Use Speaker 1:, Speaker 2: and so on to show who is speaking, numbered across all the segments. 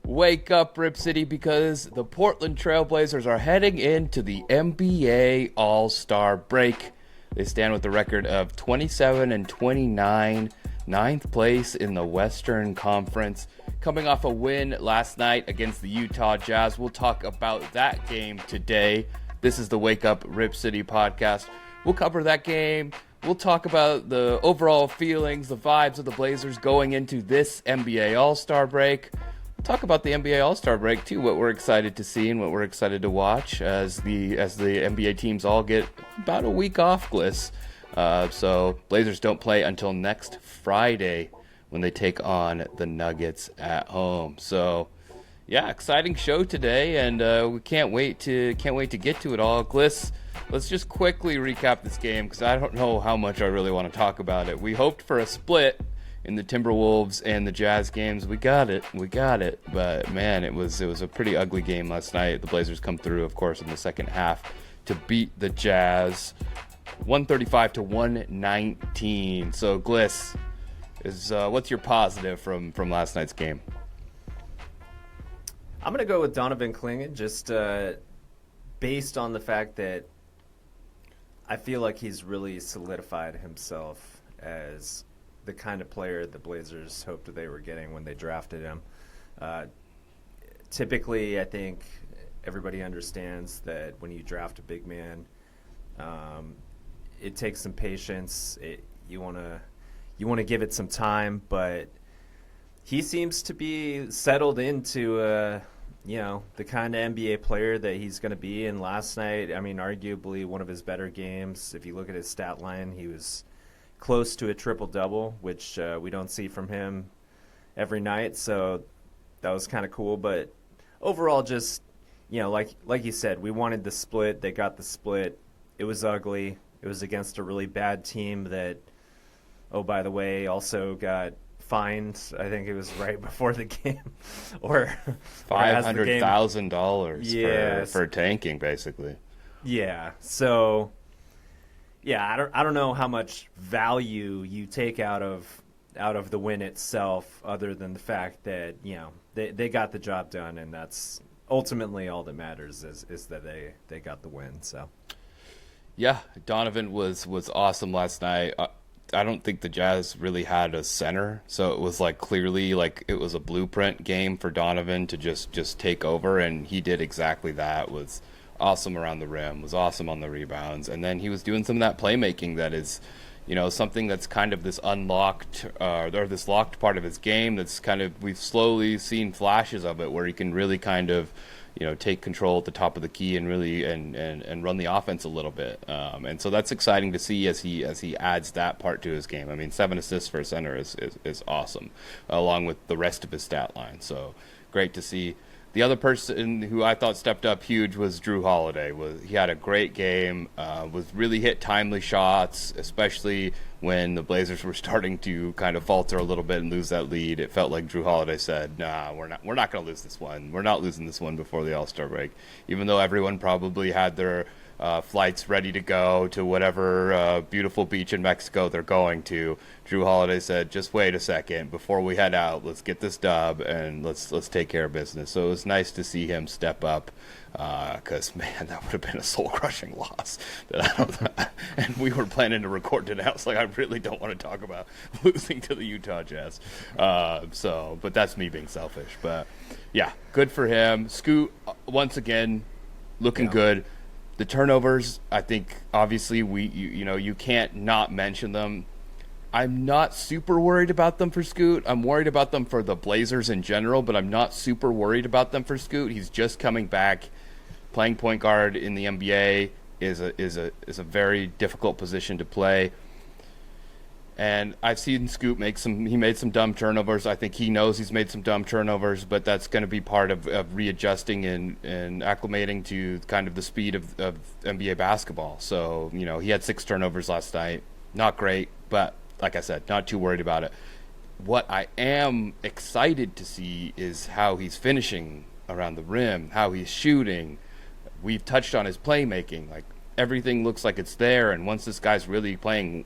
Speaker 1: Wake up, RipCity, because the Portland Trailblazers are heading into the NBA All-Star break. They stand with a record of 27 and 29, ninth place in the Western Conference. Coming off a win last night against the Utah Jazz. We'll talk about that game today. This is the Wake Up RipCity podcast. We'll cover that game. We'll talk about the overall feelings, the vibes of the Blazers going into this NBA All-Star break. Talk about the NBA All-Star break too, what we're excited to see and what we're excited to watch as the NBA teams all get about a week off, Gliss. So Blazers don't play until next Friday when they take on the Nuggets at home. So yeah, exciting show today, and we can't wait to get to it all. Gliss, let's just quickly recap this game because I don't know how much I really want to talk about it. We hoped for a split in the Timberwolves and the Jazz games. We got it. But man, it was a pretty ugly game last night. The Blazers come through, of course, in the second half to beat the Jazz 135 to 119. So Gliss, what's your positive from last night's game?
Speaker 2: I'm going to go with Donovan Clingan, just based on the fact that I feel like he's really solidified himself as the kind of player the Blazers hoped they were getting when they drafted him. Typically, I think everybody understands that when you draft a big man, it takes some patience. You want to give it some time, but he seems to be settled into the kind of NBA player that he's going to be. And last night, I mean, arguably one of his better games. If you look at his stat line, he was close to a triple-double, which we don't see from him every night. So that was kind of cool. But overall, just, like you said, we wanted the split. They got the split. It was ugly. It was against a really bad team that, oh, by the way, also got fined. I think it was right before the game, or
Speaker 1: $500,000 for tanking, basically.
Speaker 2: Yeah. So, yeah, I don't know how much value you take out of the win itself, other than the fact that they got the job done, and that's ultimately all that matters is that they got the win. So,
Speaker 1: yeah, Donovan was awesome last night. I don't think the Jazz really had a center, so it was clearly it was a blueprint game for Donovan to just take over, and he did exactly that. Was awesome around the rim, was awesome on the rebounds, and then he was doing some of that playmaking that is, something that's kind of this unlocked or this locked part of his game that's kind of, we've slowly seen flashes of it where he can really kind of take control at the top of the key and really and run the offense a little bit, and so that's exciting to see as he adds that part to his game. I mean, 7 assists for a center is awesome, along with the rest of his stat line. So great to see. The other person who I thought stepped up huge was Jrue Holiday. He had a great game, was really hit timely shots, especially when the Blazers were starting to kind of falter a little bit and lose that lead. It felt like Jrue Holiday said, "Nah, we're not going to lose this one. We're not losing this one before the All-Star break." Even though everyone probably had their flights ready to go to whatever beautiful beach in Mexico they're going to, Jrue Holiday said, "Just wait a second before we head out. Let's get this dub and let's take care of business." So it was nice to see him step up, because man, that would have been a soul-crushing loss. And we were planning to record today. I was like, I really don't want to talk about losing to the Utah Jazz. But that's me being selfish. But yeah, good for him. Scoot once again looking good. The turnovers, I think, obviously, you can't not mention them. I'm not super worried about them for Scoot. I'm worried about them for the Blazers in general, but I'm not super worried about them for Scoot. He's just coming back. Playing point guard in the NBA is a very difficult position to play. And I've seen Scoot made some dumb turnovers. I think he knows he's made some dumb turnovers, but that's going to be part of readjusting and acclimating to kind of the speed of NBA basketball. So, he had 6 turnovers last night. Not great, but like I said, not too worried about it. What I am excited to see is how he's finishing around the rim, how he's shooting. We've touched on his playmaking. Everything looks like it's there, and once this guy's really playing,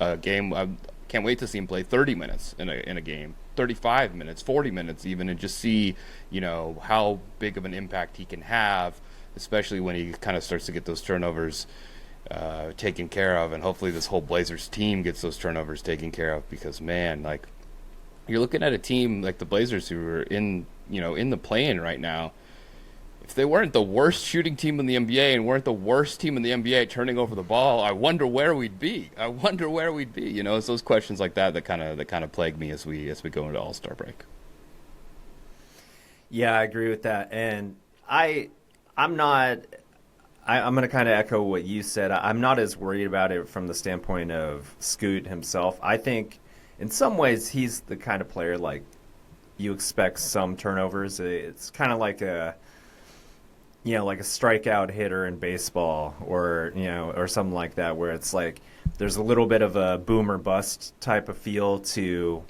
Speaker 1: a game can't wait to see him play 30 minutes in a game, 35 minutes, 40 minutes even, and just see, how big of an impact he can have, especially when he kind of starts to get those turnovers taken care of, and hopefully this whole Blazers team gets those turnovers taken care of, because man, like, you're looking at a team like the Blazers who are in the play-in right now. If they weren't the worst shooting team in the NBA and weren't the worst team in the NBA turning over the ball, I wonder where we'd be. It's those questions like that kind of plague me as we go into All-Star break.
Speaker 2: Yeah, I agree with that, and I'm going to kind of echo what you said. I'm not as worried about it from the standpoint of Scoot himself. I think in some ways he's the kind of player, like, you expect some turnovers. It's kind of like a strikeout hitter in baseball, or something like that, where it's like there's a little bit of a boom or bust type of feel to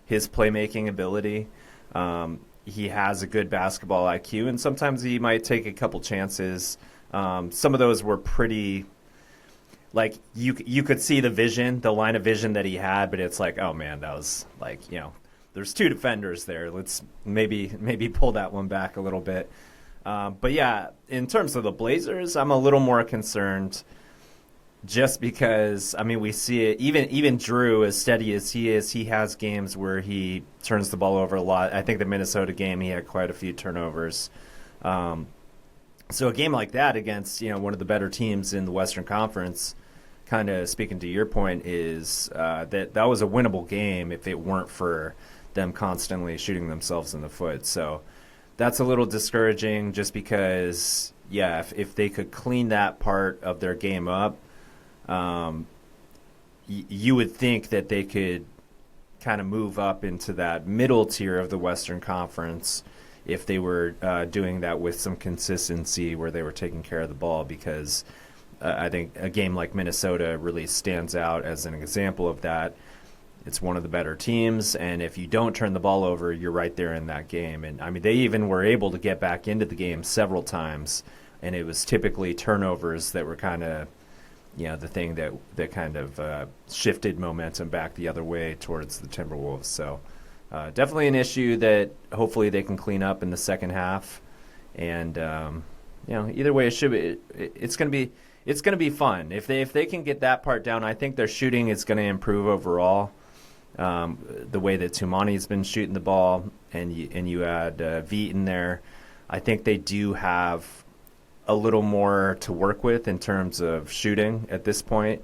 Speaker 2: his playmaking ability. He has a good basketball IQ, and sometimes he might take a couple chances. Some of those were pretty, like, you could see the line of vision that he had, but it's like, oh man, that was like, there's two defenders there. Let's maybe pull that one back a little bit. But yeah, in terms of the Blazers, I'm a little more concerned, just because, I mean, we see it, even Drew, as steady as he is, he has games where he turns the ball over a lot. I think the Minnesota game, he had quite a few turnovers. So a game like that against, one of the better teams in the Western Conference, kind of speaking to your point, is that was a winnable game if it weren't for them constantly shooting themselves in the foot. So that's a little discouraging, just because, if they could clean that part of their game up, you would think that they could kind of move up into that middle tier of the Western Conference if they were doing that with some consistency, where they were taking care of the ball, because I think a game like Minnesota really stands out as an example of that. It's one of the better teams, and if you don't turn the ball over, you're right there in that game. And I mean, they even were able to get back into the game several times, and it was typically turnovers that were kind of, the thing that kind of shifted momentum back the other way towards the Timberwolves. So definitely an issue that hopefully they can clean up in the second half. And either way, it's going to be fun if they can get that part down. I think their shooting is going to improve overall. The way that Toumani's been shooting the ball, and you add Veet in there, I think they do have a little more to work with in terms of shooting at this point.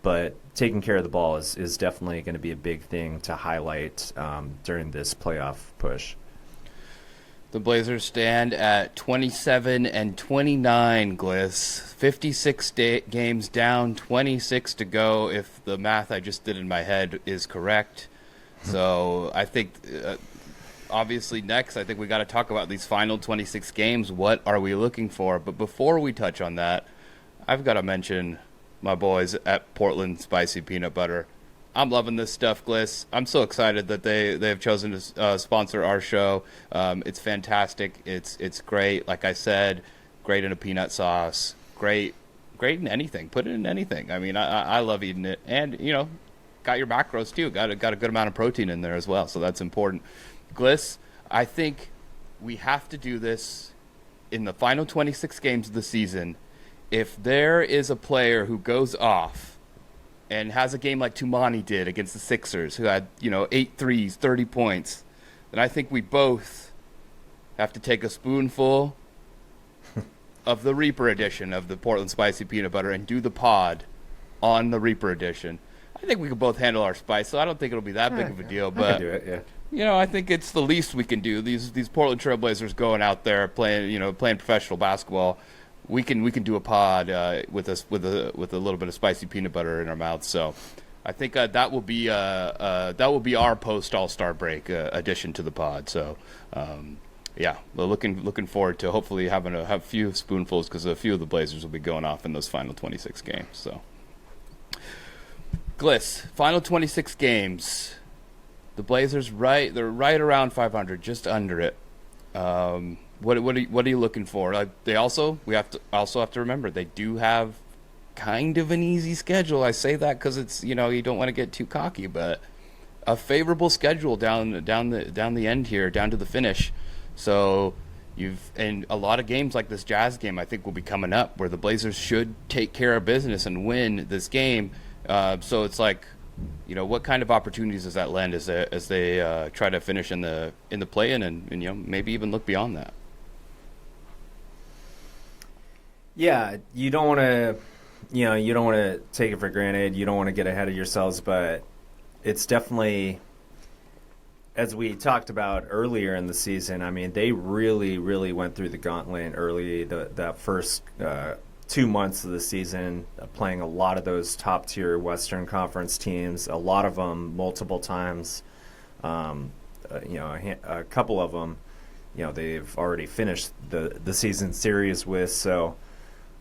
Speaker 2: But taking care of the ball is definitely going to be a big thing to highlight during this playoff push.
Speaker 1: The Blazers stand at 27-29, Gliss. 56 games down, 26 to go, if the math I just did in my head is correct. So I think, obviously, next, I think we got to talk about these final 26 games. What are we looking for? But before we touch on that, I've got to mention my boys at Portland Spicy Peanut Butter. I'm loving this stuff, Gliss. I'm so excited that they have chosen to sponsor our show. It's fantastic. It's great. Like I said, great in a peanut sauce. Great in anything. Put it in anything. I mean, I love eating it. And, got your macros too. Got a good amount of protein in there as well. So that's important. Gliss, I think we have to do this in the final 26 games of the season. If there is a player who goes off and has a game like Toumani did against the Sixers, who had, 8 threes, 30 points, then I think we both have to take a spoonful of the Reaper edition of the Portland Spicy Peanut Butter and do the pod on the Reaper edition. I think we can both handle our spice, so I don't think it'll be that big of a deal. But
Speaker 2: I can do it, yeah.
Speaker 1: I think it's the least we can do. These Portland Trailblazers going out there playing professional basketball. We can do a pod with a little bit of spicy peanut butter in our mouths. So I think that will be our post All-Star break addition to the pod. So we're looking forward to hopefully having a few spoonfuls, because a few of the Blazers will be going off in those final 26 games. So Gliss, final 26 games. The Blazers they're right around 500, just under it. What are you looking for? We have to remember they do have kind of an easy schedule. I say that because it's, you don't want to get too cocky, but a favorable schedule down the end here, down to the finish. So and a lot of games like this Jazz game, I think will be coming up where the Blazers should take care of business and win this game. So it's like, what kind of opportunities does that lend as they try to finish in the play-in and maybe even look beyond that?
Speaker 2: Yeah, you don't want to, you don't want to take it for granted. You don't want to get ahead of yourselves, but it's definitely, as we talked about earlier in the season, I mean, they really, really went through the gauntlet early, that first 2 months of the season, playing a lot of those top-tier Western Conference teams, a lot of them multiple times. A couple of them, they've already finished the season series with, so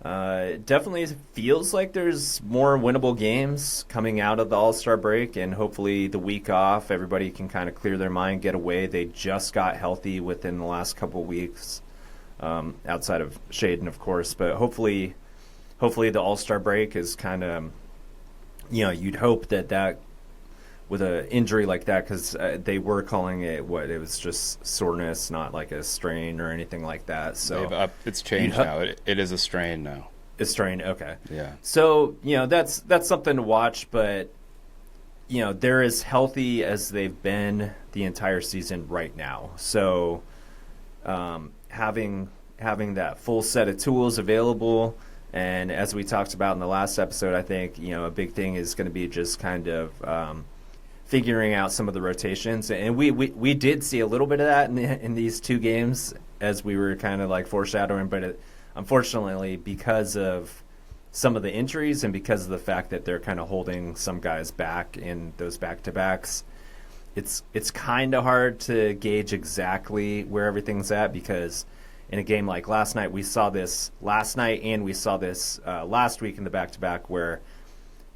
Speaker 2: it definitely feels like there's more winnable games coming out of the All-Star break, and hopefully the week off, everybody can kind of clear their mind, get away. They just got healthy within the last couple weeks, outside of Shaden, of course. But hopefully the All-Star break is kind of, you'd hope that with an injury like that, because they were calling it it was just soreness, not like a strain or anything like that. So
Speaker 1: it's changed now. It is a strain now.
Speaker 2: A strain, okay.
Speaker 1: Yeah.
Speaker 2: So that's something to watch, but they're as healthy as they've been the entire season right now. So having that full set of tools available, and as we talked about in the last episode, I think a big thing is going to be just kind of figuring out some of the rotations, and we did see a little bit of that in these two games, as we were kind of like foreshadowing. But unfortunately, because of some of the injuries and because of the fact that they're kind of holding some guys back in those back-to-backs, it's kind of hard to gauge exactly where everything's at, because in a game like last night, we saw this last night, and we saw this last week in the back-to-back, where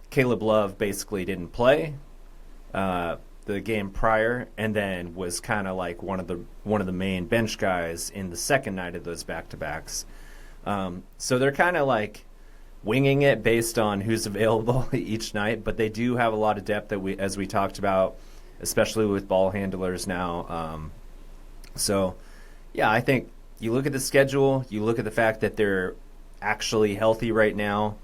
Speaker 2: Caleb Love basically didn't play the game prior, and then was kind of like one of the main bench guys in the second night of those back-to-backs. So they're kind of like winging it based on who's available each night, but they do have a lot of depth as we talked about, especially with ball handlers now. So yeah, I think you look at the schedule, you look at the fact that they're actually healthy right now,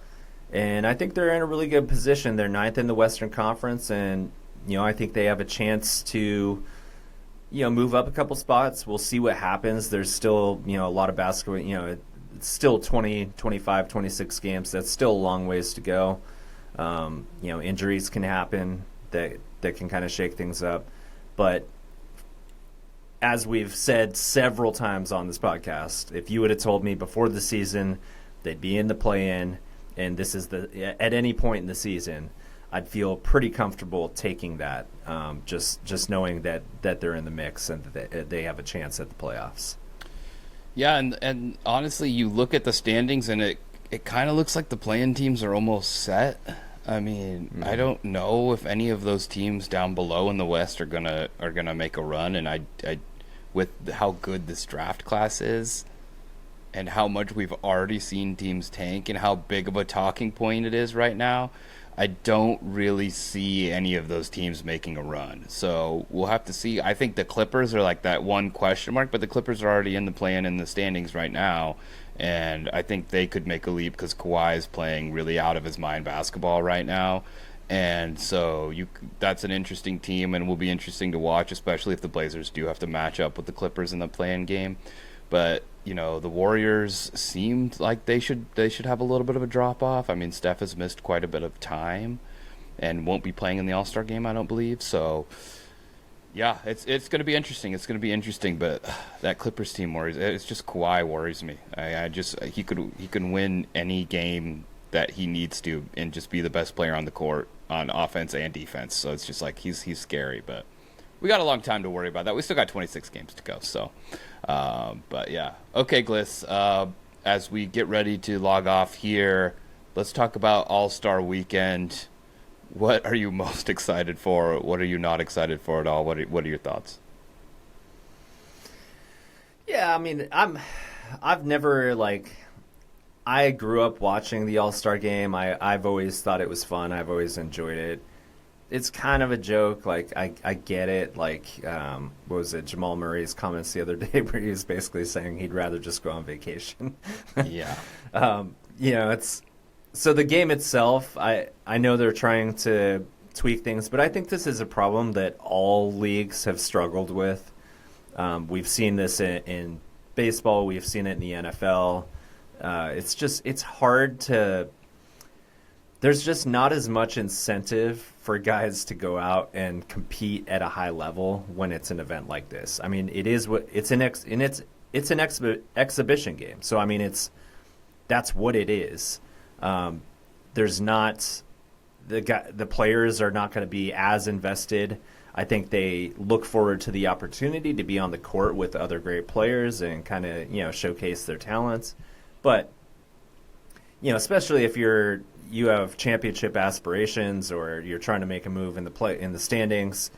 Speaker 2: and I think they're in a really good position. They're ninth in the Western Conference, and I think they have a chance to, move up a couple spots. We'll see what happens. There's still, a lot of basketball. It's still 20, 25, 26 games. That's still a long ways to go. Injuries can happen that can kind of shake things up. But as we've said several times on this podcast, if you would have told me before the season they'd be in the play-in, and this is at any point in the season, I'd feel pretty comfortable taking that, just knowing that they're in the mix and that they have a chance at the playoffs.
Speaker 1: Yeah, and honestly, you look at the standings, and it kind of looks like the play-in teams are almost set. I mean, I don't know if any of those teams down below in the West are gonna make a run, and I with how good this draft class is, and how much we've already seen teams tank, and how big of a talking point it is right now, I don't really see any of those teams making a run. So we'll have to see. I think the Clippers are like that one question mark, but the Clippers are already in the play-in in the standings right now, and I think they could make a leap because Kawhi is playing really out of his mind basketball right now. And so that's an interesting team, and will be interesting to watch, especially if the Blazers do have to match up with the Clippers in the play-in game. But the Warriors seemed like they should have a little bit of a drop off. I mean, Steph has missed quite a bit of time and won't be playing in the All-Star game, I don't believe. So yeah, it's going to be interesting. It's going to be interesting, but that Clippers team worries. It's just Kawhi worries me. He could win any game that he needs to and just be the best player on the court on offense and defense. So it's just like he's scary, but we got a long time to worry about that. We still got 26 games to go. So, but yeah. Okay, Gliss, as we get ready to log off here, let's talk about All-Star Weekend. What are you most excited for? What are you not excited for at all? What are your thoughts?
Speaker 2: Yeah, I mean, I've never I grew up watching the All-Star game. I've always thought it was fun. I've always enjoyed it. It's kind of a joke. Like, I get it. Like, what was it? Jamal Murray's comments the other day where he was basically saying he'd rather just go on vacation.
Speaker 1: Yeah.
Speaker 2: It's so the game itself. I know they're trying to tweak things, but I think this is a problem that all leagues have struggled with. We've seen this in baseball. We've seen it in the NFL. It's hard to. There's just not as much incentive for guys to go out and compete at a high level when it's an event like this. I mean, it is what it's an exhibition game. So I mean, that's what it is. There's not the players are not going to be as invested. I think they look forward to the opportunity to be on the court with other great players and kind of showcase their talents. But especially if you have championship aspirations or you're trying to make a move in the standings,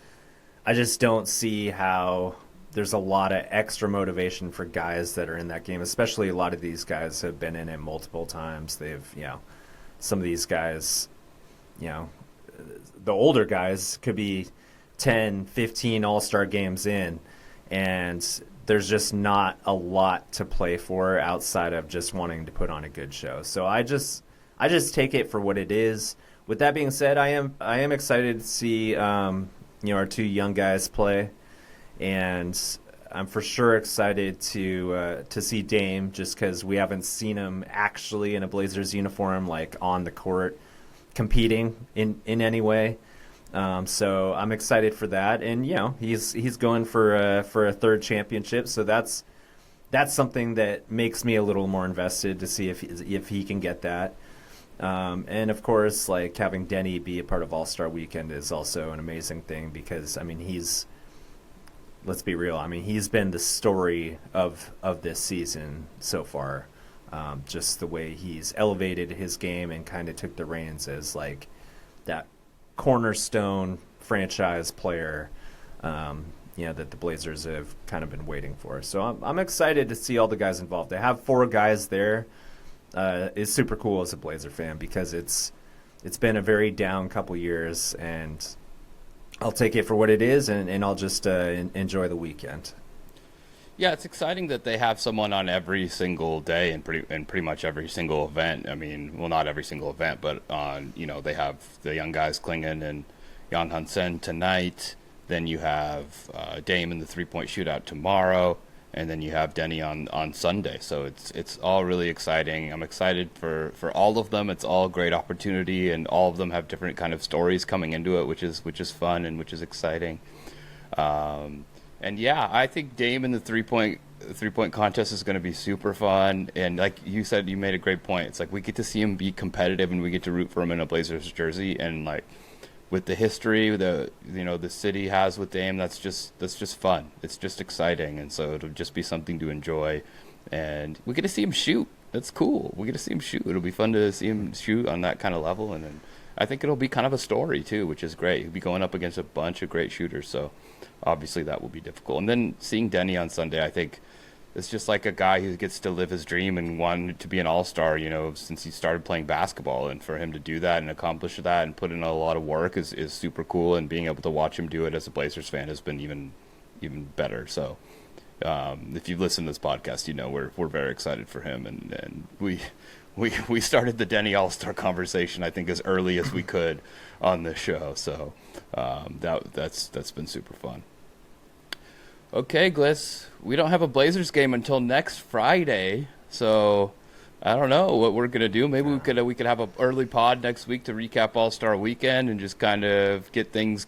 Speaker 2: I just don't see how there's a lot of extra motivation for guys that are in that game. Especially a lot of these guys have been in it multiple times. Some of these guys, the older guys could be 10, 15 All-Star games in, and there's just not a lot to play for outside of just wanting to put on a good show. So I just take it for what it is. With that being said, I am excited to see our two young guys play, and I'm for sure excited to see Dame just because we haven't seen him actually in a Blazers uniform, like on the court, competing in any way. So I'm excited for that, and he's going for a third championship, so that's something that makes me a little more invested to see if he can get that. And of course, like having Deni be a part of All-Star Weekend is also an amazing thing because I mean let's be real. I mean he's been the story of this season so far. Just the way he's elevated his game and kind of took the reins as like that cornerstone franchise player, that the Blazers have kind of been waiting for. So I'm excited to see all the guys involved. They have 4 guys there. Is super cool as a Blazer fan because it's been a very down couple years, and I'll take it for what it is, and I'll just enjoy the weekend.
Speaker 1: Yeah, it's exciting that they have someone on every single day and pretty much every single event. I mean, well, not every single event, but on they have the young guys Klingen and Jan Hansen tonight. Then you have Dame in the 3-point shootout tomorrow, and then you have Deni on Sunday. So it's all really exciting. I'm excited for all of them. It's all a great opportunity, and all of them have different kind of stories coming into it, which is fun and which is exciting. And yeah, I think Dame in the three-point contest is going to be super fun. And like you said, you made a great point. It's like we get to see him be competitive, and we get to root for him in a Blazers jersey. And like with the history the city has with Dame, that's just fun. It's just exciting, and so it'll just be something to enjoy. And we get to see him shoot. That's cool. We get to see him shoot. It'll be fun to see him shoot on that kind of level. And then I think it'll be kind of a story too, which is great. He'll be going up against a bunch of great shooters, so obviously that will be difficult. And then seeing Deni on Sunday, I think it's just like a guy who gets to live his dream and wanted to be an all-star, since he started playing basketball. And for him to do that and accomplish that and put in a lot of work is super cool. And being able to watch him do it as a Blazers fan has been even better. So if you've listened to this podcast, we're very excited for him. And we started the Deni All-Star conversation, I think, as early as we could on this show. So that's been super fun. Okay, Gliss, we don't have a Blazers game until next Friday, so I don't know what we're gonna do. Maybe we could have an early pod next week to recap All-Star Weekend and just kind of get things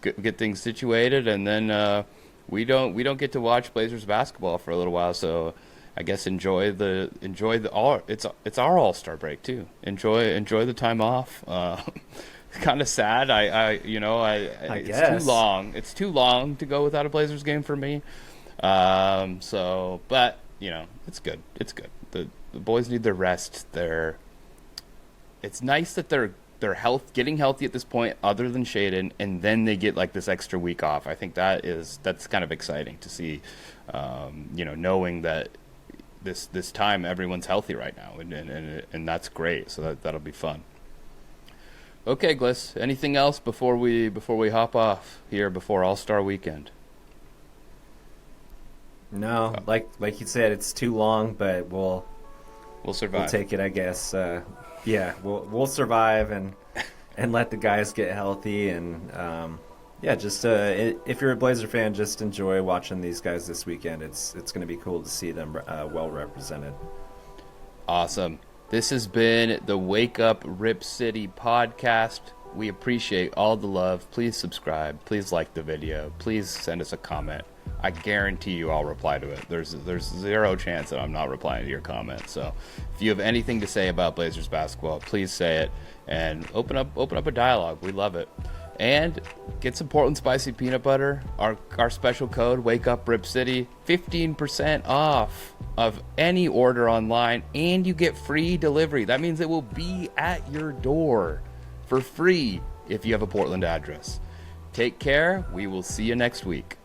Speaker 1: situated, and then we don't get to watch Blazers basketball for a little while, so I guess enjoy the it's our All-Star break too. Enjoy the time off. Kind of sad. It's
Speaker 2: guess.
Speaker 1: too long. It's too long to go without a Blazers game for me. But it's good. It's good. The boys need their rest. It's nice that they're getting healthy at this point, other than Shaden, and then they get like this extra week off. I think that's kind of exciting to see. Knowing that this time everyone's healthy right now, and that's great. So that'll be fun. Okay, Gliss. Anything else before we hop off here before All-Star Weekend?
Speaker 2: No, like you said, it's too long, but we'll
Speaker 1: survive.
Speaker 2: We'll take it, I guess. Yeah, we'll survive and let the guys get healthy, and yeah, just if you're a Blazer fan, just enjoy watching these guys this weekend. It's going to be cool to see them well represented.
Speaker 1: Awesome. This has been the Wake Up Rip City podcast. We appreciate all the love. Please subscribe. Please like the video. Please send us a comment. I guarantee you I'll reply to it. There's zero chance that I'm not replying to your comment. So if you have anything to say about Blazers basketball, please say it and open up a dialogue. We love it. And get some Portland Spicy Peanut Butter. Our special code, Wake Up Rip City, 15% off of any order online, and you get free delivery. That means it will be at your door for free if you have a Portland address. Take care. We will see you next week.